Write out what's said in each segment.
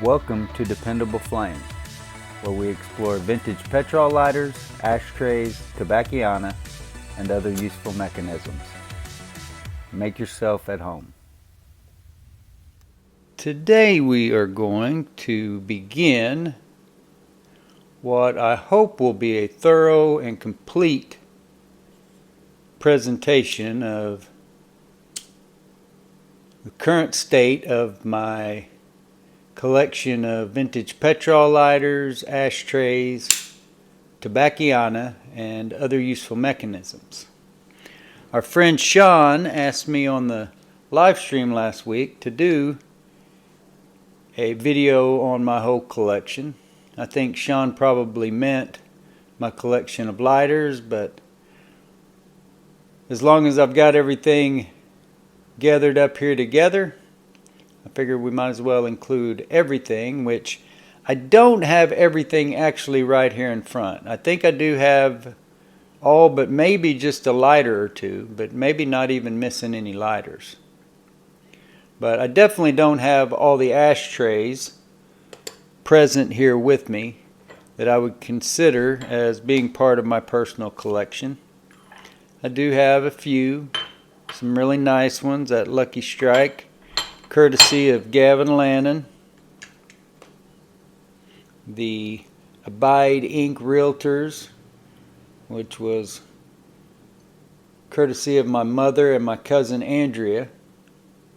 Welcome to Dependable Flame, where we explore vintage petrol lighters, ashtrays, Tobacciana, and other useful mechanisms. Make yourself at home. Today we are going to begin what I hope will be a thorough and complete presentation of the current state of my collection of vintage petrol lighters, ashtrays, Tobacciana, and other useful mechanisms. Our friend Sean asked me on the live stream last week to do a video on my whole collection. I think Sean probably meant my collection of lighters, but as long as I've got everything gathered up here together, I figured we might as well include everything, which I don't have everything actually right here in front. I think I do have all but maybe just a lighter or two, but maybe not even missing any lighters. But I definitely don't have all the ashtrays present here with me that I would consider as being part of my personal collection. I do have a few, some really nice ones at Lucky Strike, courtesy of Gavin Lannon. The Abide Inc. Realtors, which was courtesy of my mother and my cousin Andrea.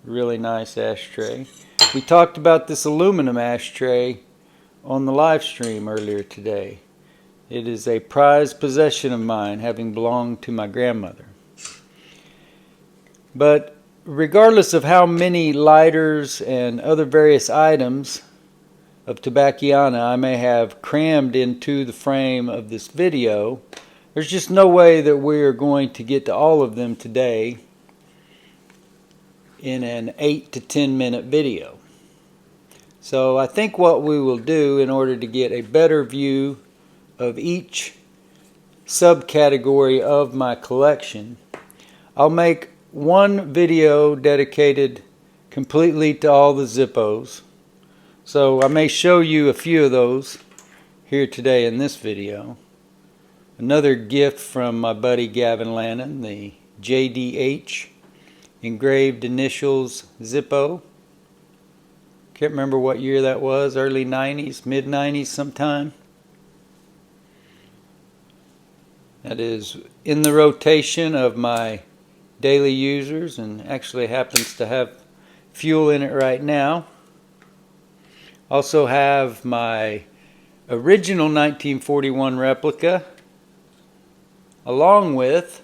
Really nice ashtray. We talked about this aluminum ashtray on the live stream earlier today. It is a prized possession of mine, having belonged to my grandmother. But regardless of how many lighters and other various items of Tobacciana I may have crammed into the frame of this video, there's just no way that we are going to get to all of them today in an 8 to 10 minute video. So I think what we will do in order to get a better view of each subcategory of my collection, I'll make one video dedicated completely to all the Zippos. So I may show you a few of those here today in this video. Another gift from my buddy Gavin Lannon, the JDH engraved initials Zippo. Can't remember what year that was, early 90s, mid 90s sometime. That is in the rotation of my daily users and actually happens to have fuel in it right now. Also have my original 1941 replica along with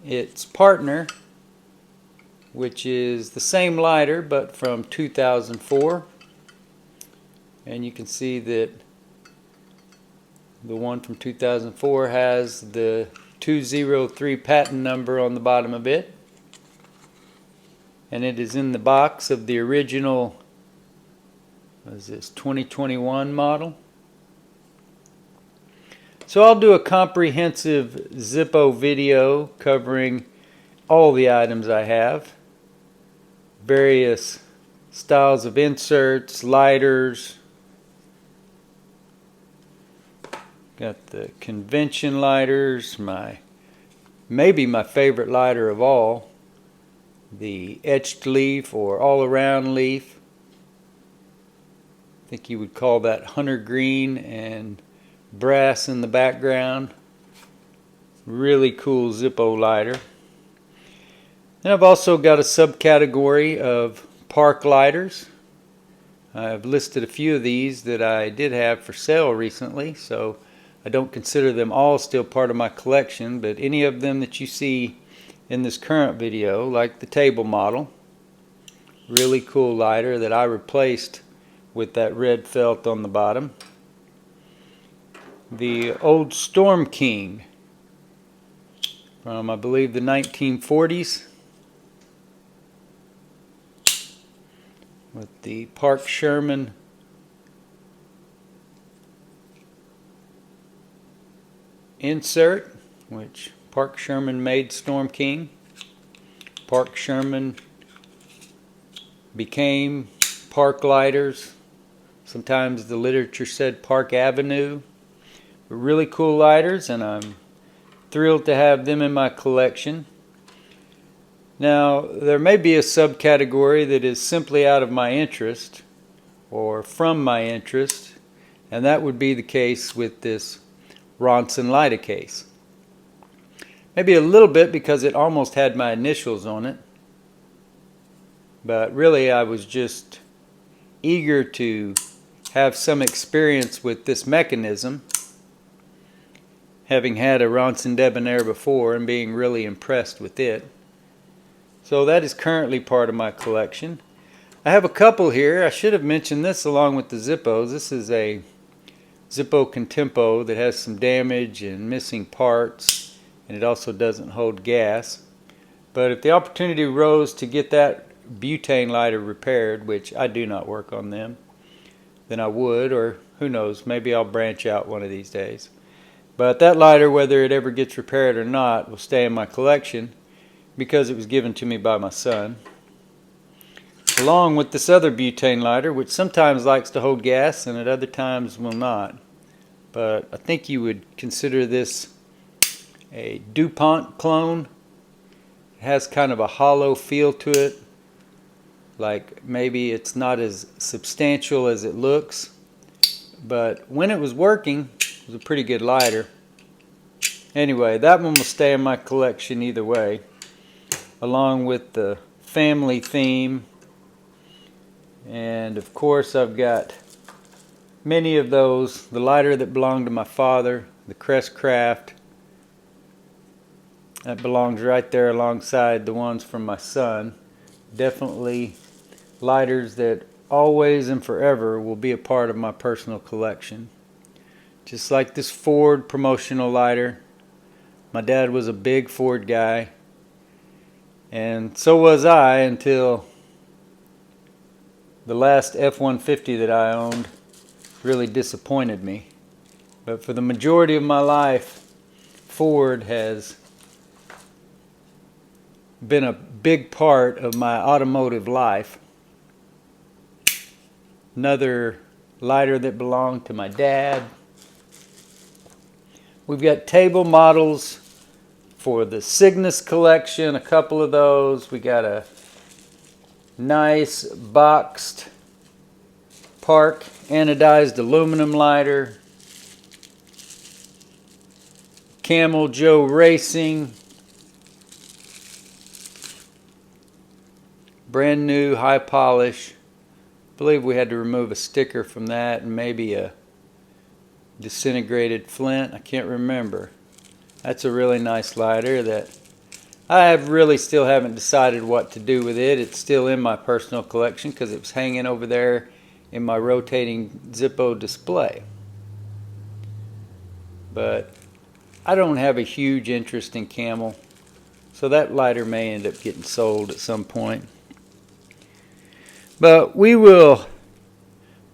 its partner, which is the same lighter but from 2004, and you can see that the one from 2004 has the 203 patent number on the bottom of it, and it is in the box of the original, what is this, 2021 model. So I'll do a comprehensive Zippo video covering all the items I have, various styles of inserts, lighters. Got the convention lighters, maybe my favorite lighter of all, the etched leaf or all around leaf. I think you would call that hunter green and brass in the background. Really cool Zippo lighter. And I've also got a subcategory of park lighters. I've listed a few of these that I did have for sale recently, so I don't consider them all still part of my collection, but any of them that you see in this current video, like the table model, really cool lighter that I replaced with that red felt on the bottom. The old Storm King from, I believe, the 1940s, with the Park Sherman insert, which Park Sherman made Storm King. Park Sherman became park lighters. Sometimes the literature said Park Avenue. But really cool lighters, and I'm thrilled to have them in my collection. Now, there may be a subcategory that is simply out of my interest or from my interest, and that would be the case with this Ronson lighter case. Maybe a little bit because it almost had my initials on it, but really I was just eager to have some experience with this mechanism, having had a Ronson Debonair before and being really impressed with it. So that is currently part of my collection. I have a couple here. I should have mentioned this along with the Zippos. This is a Zippo Contempo that has some damage and missing parts, and it also doesn't hold gas. But if the opportunity arose to get that butane lighter repaired, which I do not work on them, then I would, or who knows, maybe I'll branch out one of these days. But that lighter, whether it ever gets repaired or not, will stay in my collection because it was given to me by my son, along with this other butane lighter, which sometimes likes to hold gas and at other times will not. But I think you would consider this a DuPont clone. It has kind of a hollow feel to it, like maybe it's not as substantial as it looks, but when it was working, it was a pretty good lighter. Anyway, that one will stay in my collection either way, along with the family theme. And of course I've got many of those. The lighter that belonged to my father, the Crest Craft, that belongs right there alongside the ones from my son. Definitely lighters that always and forever will be a part of my personal collection. Just like this Ford promotional lighter. My dad was a big Ford guy, and so was I until the last F-150 that I owned really disappointed me. But for the majority of my life, Ford has been a big part of my automotive life. Another lighter that belonged to my dad. We've got table models for the Cygnus collection, a couple of those. We got a nice boxed Park anodized aluminum lighter. Camel Joe Racing. Brand new, high polish. I believe we had to remove a sticker from that and maybe a disintegrated flint. I can't remember. That's a really nice lighter that I really still haven't decided what to do with it. It's still in my personal collection because it was hanging over there in my rotating Zippo display. But I don't have a huge interest in Camel, so that lighter may end up getting sold at some point. But we will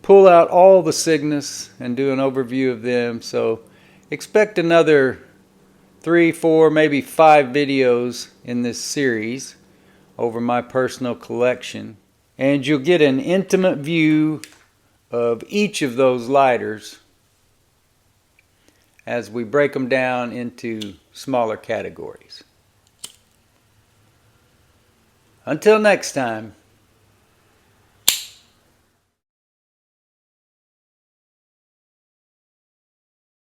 pull out all the Cygnus and do an overview of them, so expect another 3, 4, maybe 5 videos in this series over my personal collection, and you'll get an intimate view of each of those lighters as we break them down into smaller categories. Until next time.